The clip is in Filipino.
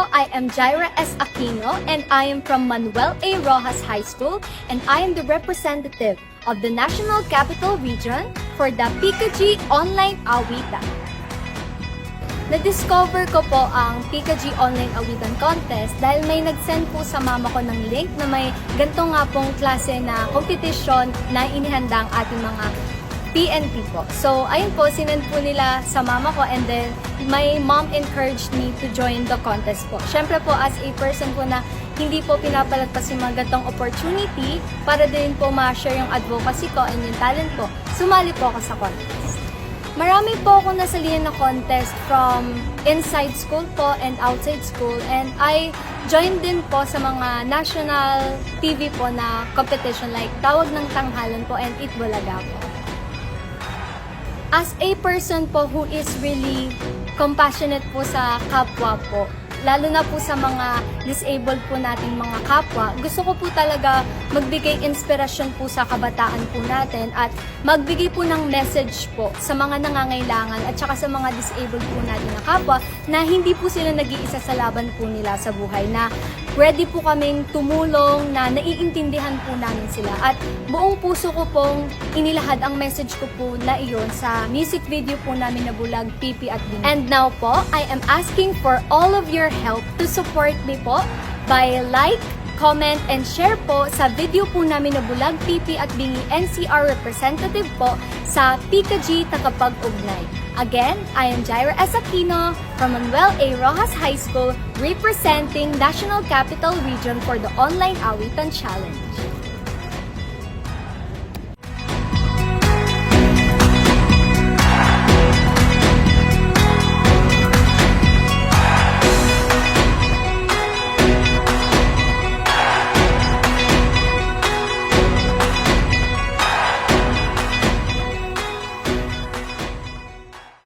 po, I am Jaira S. Aquino and I am from Manuel A. Rojas High School and I am the representative of the National Capital Region for the PICA-G Online Awitan. Na-discover ko po ang PICA-G Online Awitan Contest dahil may nag-send po sa mama ko ng link na may ganito nga pong klase na competition na inihanda ang ating mga PNP po. So, ayun po, sinend po nila sa mama ko and then my mom encouraged me to join the contest po. Siyempre po, as a person po na hindi po pinapalagpas yung mga gatong opportunity para din po ma-share yung advocacy ko and yung talent po, sumali po ako sa contest. Marami po akong nasalihan na contest from inside school po and outside school and I joined din po sa mga national TV po na competition like Tawag ng Tanghalan po and Itbulaga po. As a person po who is really compassionate po sa kapwa po, lalo na po sa mga disabled po nating mga kapwa, gusto ko po talaga magbigay inspirasyon po sa kabataan po natin at magbigay po ng message po sa mga nangangailangan at saka sa mga disabled po natin na kapwa na hindi po sila nag-iisa sa laban po nila sa buhay, na ready po kaming tumulong, na naiintindihan po namin sila. At buong puso ko pong inilahad ang message ko po na iyon sa music video po namin na Bulag, Pipi at Bingi. And now po, I am asking for all of your help to support me po by like, comment, and share po sa video po namin na Bulag, Pipi at Bingi NCR representative po sa PICA-G Tagapag-Ugnay. Again, I am Jaira S. Aquino from Manuel A. Rojas High School representing National Capital Region for the Online Awitan Challenge.